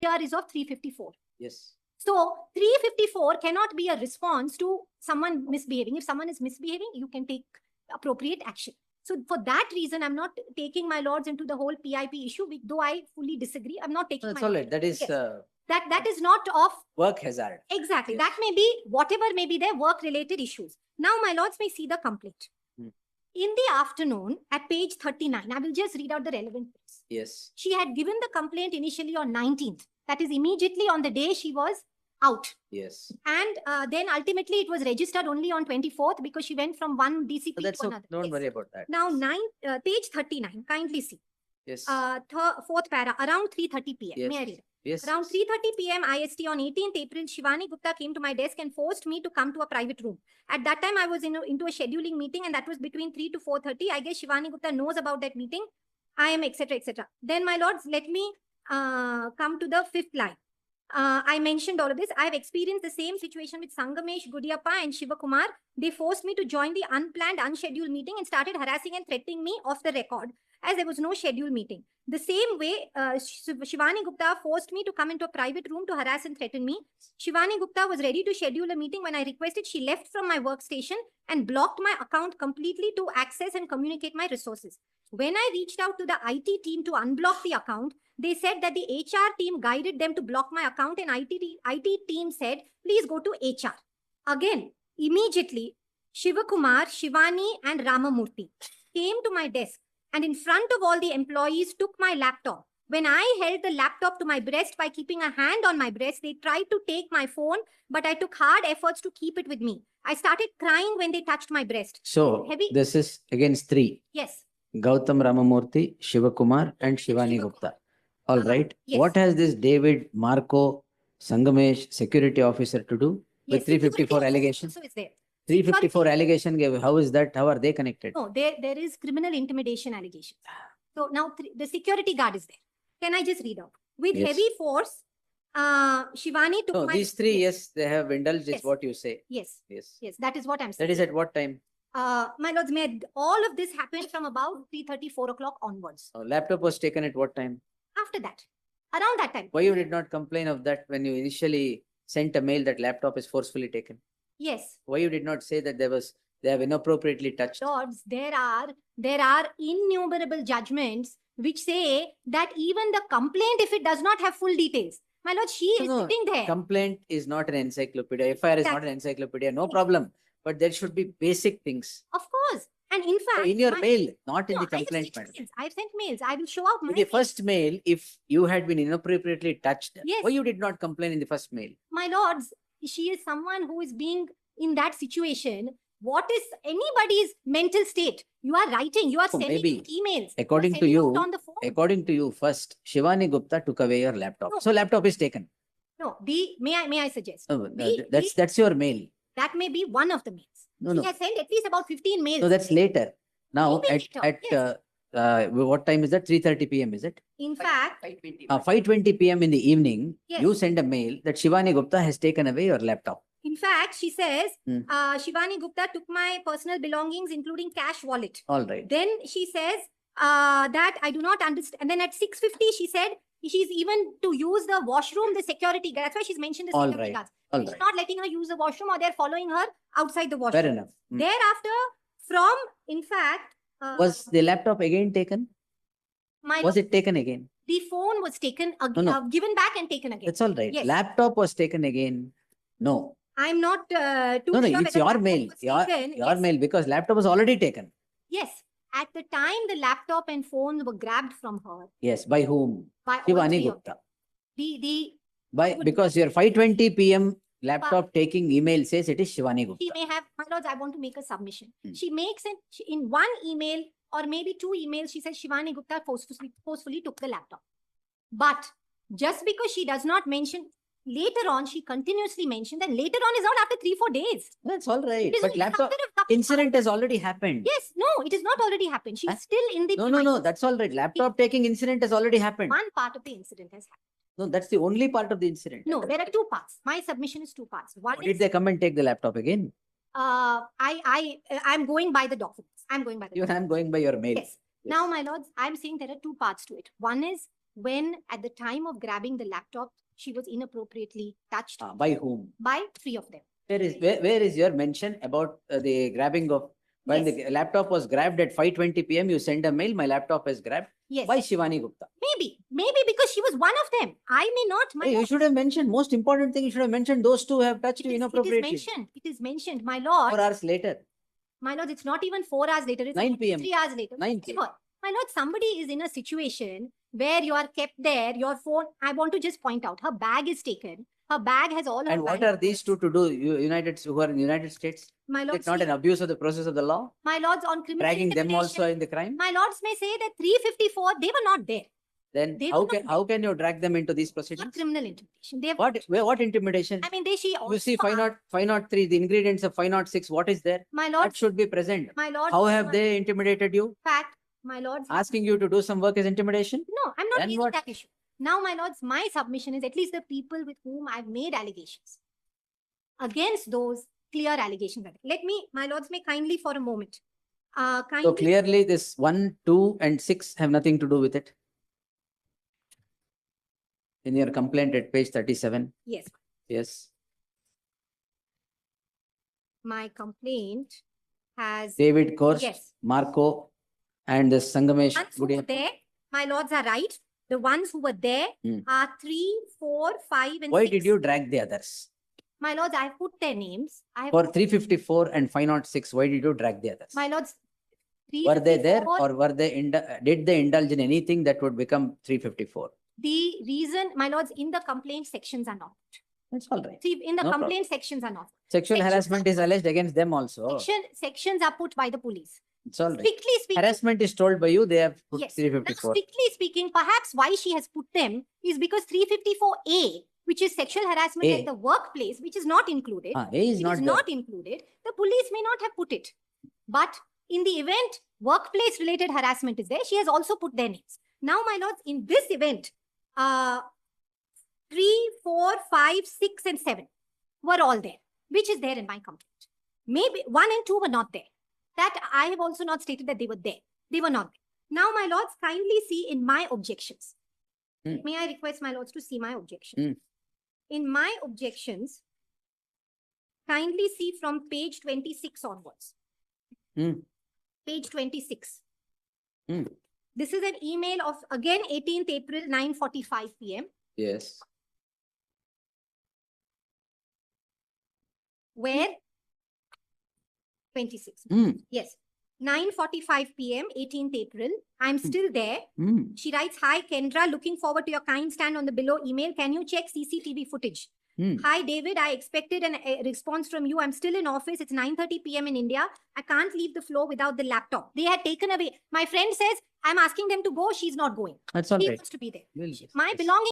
here is of 354. Yes. So 354 cannot be a response to someone misbehaving. If someone is misbehaving, you can take appropriate action. So for that reason, I'm not taking, my lords, into the whole PIP issue, though I fully disagree. I'm not taking. That's all right. That is yes. That is not of work hazard. Exactly. Yes. That may be whatever may be their work-related issues. Now, my lords may see the complaint. In the afternoon, at page 39, I will just read out the relevant bits. Yes. She had given the complaint initially on 19th. That is immediately on the day she was out. Yes. And then ultimately it was registered only on 24th because she went from one DCP to another. Don't worry about that. Now, page 39, kindly see. Yes. Fourth para, around 3:30 p.m. Yes. May I read? Yes. Around 3:30 p.m. IST on 18th April, Shivani Gupta came to my desk and forced me to come to a private room. At that time, I was into a scheduling meeting, and that was between 3 to 4:30. I guess Shivani Gupta knows about that meeting. I am, etc., etc. Then, my lords, let me come to the fifth line. I mentioned all of this. I have experienced the same situation with Sangamesh, Gudiyappa and Shivakumar. They forced me to join the unplanned, unscheduled meeting and started harassing and threatening me off the record, as there was no scheduled meeting. The same way, Shivani Gupta forced me to come into a private room to harass and threaten me. Shivani Gupta was ready to schedule a meeting. When I requested, she left from my workstation and blocked my account completely to access and communicate my resources. When I reached out to the IT team to unblock the account, they said that the HR team guided them to block my account, and IT team said, please go to HR. Again, immediately, Shivakumar, Shivani and Ramamurthy came to my desk and in front of all the employees took my laptop. When I held the laptop to my breast by keeping a hand on my breast, they tried to take my phone, but I took hard efforts to keep it with me. I started crying when they touched my breast. So, this is against three. Yes. Gautam Ramamurthy, Shivakumar and Shivani Gupta. All right. Yes. What has this David, Marco, Sangamesh, security officer to do with 354 allegations? So it's there. 354 allegation, how is that? How are they connected? No, there is criminal intimidation allegations. So now the security guard is there. Can I just read out? With heavy force, Shivani took my... These three, yes, they have indulged, is what you say. Yes. Yes. Yes, that is what I'm saying. That is at what time? My lords, all of this happened from about 3:30, 4 o'clock onwards. Laptop was taken at what time? After that. Around that time. Why you did not complain of that when you initially sent a mail that laptop is forcefully taken? Yes. Why you did not say that they have inappropriately touched? Lords, there are innumerable judgments which say that even the complaint, if it does not have full details, my lord, she is sitting there. Complaint is not an encyclopedia. FIR is not an encyclopedia. No problem. But there should be basic things. Of course. And in fact, in your mail, not in the complaint. I've sent mails. I will show out my in the first mail, if you had been inappropriately touched, yes. Why you did not complain in the first mail? My lords, she is someone who is being in that situation. What is anybody's mental state? You are writing, you are sending emails. According to you, first, Shivani Gupta took away your laptop. No. So laptop is taken. No, may I suggest? That's your mail. That may be one of the mails. She has sent at least about 15 mails. No, that's later. Now, what time is that? 3:30 p.m. is it? In fact, 5:20 p.m. in the evening, you send a mail that Shivani Gupta has taken away your laptop. In fact, she says, Shivani Gupta took my personal belongings, including cash wallet. All right. Then she says that I do not understand. And then at 6:50, she said she's even to use the washroom, the security guard. That's why she's mentioned the security guards. She's not letting her use the washroom, or they're following her outside the washroom. Fair enough. Thereafter, in fact... was the laptop again taken? Was it taken again? The phone was taken, given back and taken again. That's all right. Yes. Laptop was taken again. No. I'm not too sure. No, it's your mail. Your mail, because laptop was already taken. Yes. At the time, the laptop and phone were grabbed from her. Yes. By whom? By Shivani Gupta. Because your 5:20 p.m. laptop taking email says it is Shivani Gupta. She may have, my lords, I want to make a submission. She makes it in one email or maybe two emails. She says Shivani Gupta forcefully took the laptop. But just because she does not mention, later on, she continuously mentioned that later on is not after 3-4 days. That's all right. But laptop incident has already happened. Yes. No, it has not already happened. She's still in the... No. That's all right. Laptop taking incident has already happened. One part of the incident has happened. No, that's the only part of the incident. No, there are two parts. My submission is two parts. Did they come and take the laptop again? I'm going by the documents. I'm going by the documents. I'm going by your mail. Yes. Now, my lords, I'm saying there are two parts to it. One is when at the time of grabbing the laptop, she was inappropriately touched By whom? by 3 of them. Where is your mention about the grabbing of, when Yes. the laptop was grabbed at 5:20 PM, you send a mail, my laptop is grabbed Yes. by Shivani Gupta. Maybe because she was one of them. I may not. My Hey, you lord. should have mentioned, most important thing, you should have mentioned those two have touched you It inappropriately. is mentioned, my lord. 4 hours later, My lord, it's not even 4 hours later. It's 9 only PM. 3 hours later. 9 PM. My lord, somebody is in a situation where you are kept there, your phone. I want to just point out, her bag is taken. Her bag has all her And what bank are these two to do, who are in United States? My lord, It's not an abuse of the process of the law? my lords, on criminal Dragging them also intimidation, in the crime? my lords may say that 354, they were not there. Then they how were can, not how can you drag them into these For proceedings? criminal intimidation. They have, What intimidation? I mean, she also, You see 503, the ingredients of 506, what is there? my That lords, should be present. my lords, How have they intimidated you? fact, my lords, Asking you to do some work is intimidation? no, I'm not Then raising what? that issue. Now, my lords, my submission is at least the people with whom I've made allegations. Against those clear allegations. Let me, my lords, may kindly for a moment. So Kindly, clearly this 1, 2 and 6 have nothing to do with it. In your complaint at page 37, yes, yes. my complaint has, David Korst, yes, Marco, and the Sangamesh. ones who were there, my lords are right. The ones who were there Hmm. are 3, 4, 5, and Why 6. did you drag the others? My lords, I have put their names. I have For put, 354 and 506, why did you drag the others? my lords, Were they there 354, or were they, did they indulge in anything that would become 354? the reason, my lords, in the complaint sections are not. That's all right. See, in the No problem. complaint sections are not. Sexual sections harassment are is put- alleged against them also. Sections are put by the police. It's all right. Strictly speaking, Harassment is told by you, they have put yes. Now, 354. strictly speaking, perhaps why she has put them is because 354A, which is sexual harassment A. at the workplace, which is not included. A is It not is there. not included. The police may not have put it. But in the event workplace related harassment is there, she has also put their names. Now, my lords, in this event, 3, 4, 5, 6, and 7 were all there, which is there in my complaint. Maybe 1 and 2 were not there. That I have also not stated that they were there. They were not there. Now, my lords, kindly see in my objections. Hmm. May I request my lords to see my objections? Hmm. In my objections, kindly see from page 26 onwards. Hmm. Page 26. Hmm. This is an email of, again, 18th April, 9:45 p.m. Yes. Where 26. Hmm. Yes. 9:45 p.m., 18th April. I'm still there. Hmm. She writes, "Hi, Kendra. Looking forward to your kind stand on the below email. Can you check CCTV footage? Hmm. Hi, David. I expected a response from you. I'm still in office. It's 9:30 p.m. in India. I can't leave the floor without the laptop. They had taken away. My friend says, I'm asking them to go. She's not going. That's all She right. wants to be there. We'll- My yes. belongings